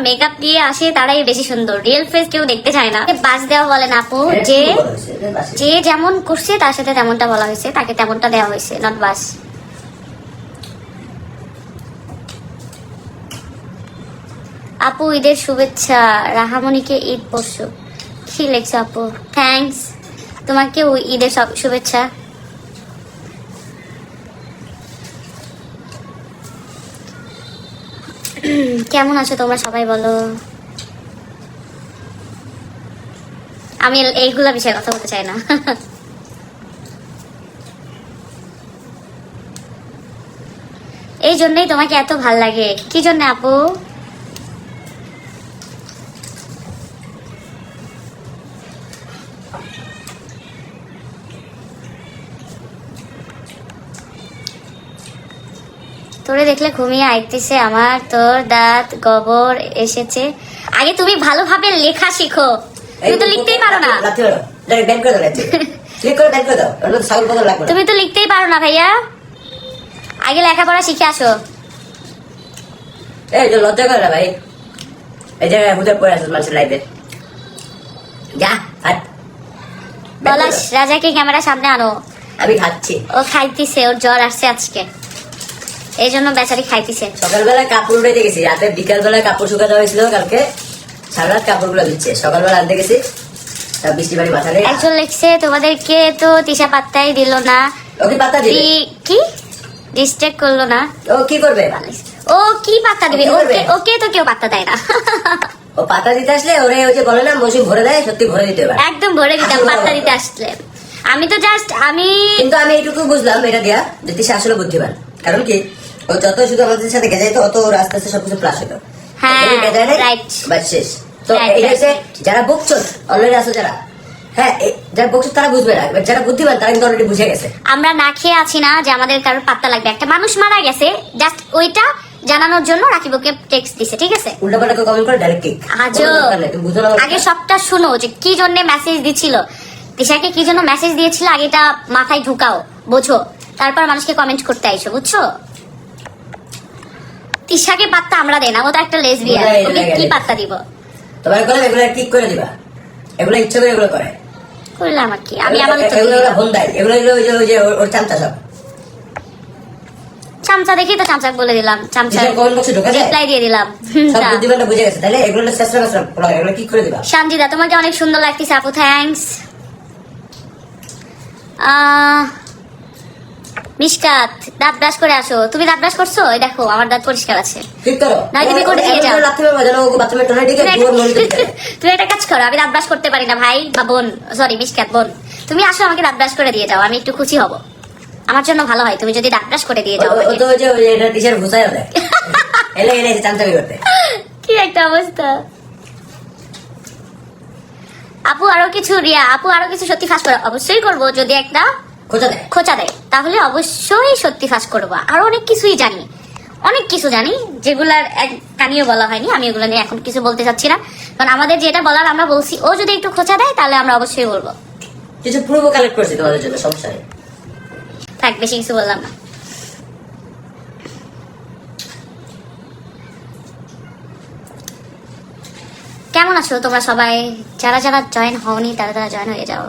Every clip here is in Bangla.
মেকআপ দিয়ে আসে তারাই বেশি সুন্দর, রিয়েল ফেস কেউ দেখতে চায় না। বাস দেওয়া বলেন আপু, যে যে যেমন করছে তার সাথে তেমনটা বলা হয়েছে, তাকে তেমনটা দেওয়া হয়েছে, নট বাস। আপু ঈদের শুভেচ্ছা, রাহামণিকে ঈদ পরশু। কি লেখছো আপু? থ্যাঙ্কস, তোমাকে ঈদের সব শুভেচ্ছা। কেমন আছো তোমরা সবাই বলো? আমি এইগুলা বিষয়ে কথা বলতে চাই না। এই জন্যই তোমাকে এত ভাল লাগে। কি জন্য আপু? তোরে দেখলে ঘুমিয়ে আইতেছে আমার, তোর দাঁত গোবর এসেছে। আগে তুমি ভালোভাবে লেখা শিখো, তুমি তো লিখতেই পারো না। তুমি তো লিখতেই পারো না ভাইয়া, আগে লেখাপড়া শিখে আসো। এই যে লজ্জা করে না ভাই, এই জায়গায় হুজুর পড়ে আসিস মানুষের লাইফে। যা হাট পলাশ রাজাকে ক্যামেরার সামনে আনো। আমি খাচ্ছি। ও খাইতেছে, ওর জ্বর আসছে আজকে, এই জন্য বেচারি খাইতেছে। সকালবেলা কাপড় উঠে গেছি, রাতে বিকাল বেলায় কাপড় শুকাতে হয়েছিল, কালকে সারা রাত কাপড় গুলো দিচ্ছে। সকালবেলা আনতে গেছি, বৃষ্টি বাড়ি মাথা নেই। একজন লিখছে তোমাদেরকে তো তিশা পাত্তাই দিল না। ওকে পাত্তা দিবে কি ডিস্ট্রাক্ট করলো না? ও কি করবে? ও কি পাত্তা দিবে? ওকে ওকে তো কেউ পাত্তা দেয় না। ও পাতা দিতে আসলে ওরে ওই যে বলে না মৌসুম ভরে দেয়, সত্যি ভরে দিতে পারে, একদম ভরে দিতাম পাত্তা দিতে আসলে। আমি তো জাস্ট কিন্তু আমি এইটুকু বুঝলাম এটা দিয়া যে তিশা আসলে বুদ্ধিমান। কারণ কি, ও যত শুধু আমাদের সাথে গেজাইত অত আস্তে আস্তে সবকিছু প্লাস হতো। হ্যাঁ রাইট, বাস শেষ। তো এই হচ্ছে যারা বকছো অলরেডি আসো, যারা হ্যাঁ যারা বকছো তারা বুঝবে না, যারা বুদ্ধিমান তারা কিন্তু অলরেডি বুঝে গেছে। আমরা না খেয়ে আছি না যে আমাদের কারোর পাত্তা লাগবে। একটা মানুষ মারা গেছে, জাস্ট ওইটা জানানোর জন্য রাকিবকে টেক্সট দিছে, ঠিক আছে? উল্টাপাল্টা কমেন্ট করে ডাইরেক্ট কিক। আগে সবটা শুনো যে কি জন্য মেসেজ দিছিল, তিশাকে কি জন্য মেসেজ দিয়েছিল, আগে এটা মাথায় ঢুকাও, বোঝো, তারপর মানুষকে কমেন্ট করতে আইসো, বুঝছো? তিশাকে পাত্তা আমরা দেই না, ও তো একটা লেসবিয়ান, ওকে কি পাত্তা দিব? তোমার করে এগুলো কিক করে দিবা, এগুলো ইচ্ছা করে এগুলো করে। করলে আমার কি, আমি আমার তো এগুলো ভন্দাই, এগুলো ওই যে ওর চামচা সব চামচা দেখি তো চামচা বলে দিলাম, চামচা কমেন্ট বক্সে ঢোকা যায়, রিপ্লাই দিয়ে দিলাম। সব বুদ্ধিমানটা বুঝে গেছে। তাহলে এগুলো চেষ্টা করো, এগুলো কি করে দিবা। শান্তিদা তোমাকে অনেক সুন্দর লাগতেছে আপু, থ্যাঙ্কস। মিশকাত দাঁত ব্রাশ করে আসো। তুমি দাঁত ব্রাশ করছো? এই দেখো আমার দাঁত পরিষ্কার আছে। ঠিক করো, না তুমি করে দিয়ে যাও। বাথরুমে টোনা দিকে তুমি একটা কাজ করো, আমি দাঁত ব্রাশ করতে পারি না ভাই বা বোন, সরি মিশকাত বোন, তুমি আসো আমাকে দাঁত ব্রাশ করে দিয়ে যাও, আমি একটু খুশি হব, আমার জন্য ভালো হয় তুমি যদি দাঁত ব্রাশ করে দিয়ে যাও। ও তো ওই যে এটা টিচার ঘুষায় দেয়, এলে এলে চামচামি করতে। কি একটা অবস্থা। আপু আরো কিছু, রিয়া আপু আরো কিছু সত্যি ফাঁস করো। অবশ্যই করবো, যদি একটা খোঁচা দেয় তাহলে অবশ্যই সত্যি ফাঁস করবো। আরো অনেক কিছুই জানি, অনেক কিছু জানি যেগুলার এক কানিও বলা হয়নি, আমি এগুলো নিয়ে এখন কিছু বলতে চাচ্ছি না, কারণ আমাদের যেটা বলার আমরা বলছি। ও যদি একটু খোঁচা দেয় তাহলে আমরা অবশ্যই বলবো। কিছু পূর্ব কালেক্ট করছি তোমাদের জন্য, সমস্যা নেই, থাক বেশি কিছু বললাম না। কেমন আছো তোমরা সবাই? যারা যারা জয়েন হওনি তারা তারা জয়েন হয়ে যাও।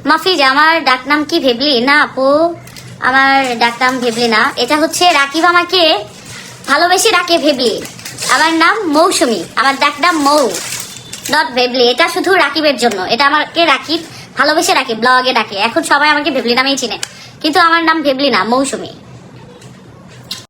মাফিজ আমার ডাকনাম কি ভেবলি? না আপু আমার ডাকনাম ভেবলি না, এটা হচ্ছে রাকিব আমাকে ভালোবেসে ডাকে ভেবলি। আমার নাম মৌসুমী, আমার ডাকনাম মৌ, নট ভেবলি। এটা শুধু রাকিবের জন্য, এটা আমাকে রাকিব ভালোবেসে ডাকে, ব্লগে ডাকে। এখন সবাই আমাকে ভেবলি নামেই চিনে, কিন্তু আমার নাম ভেবলি না, মৌসুমী।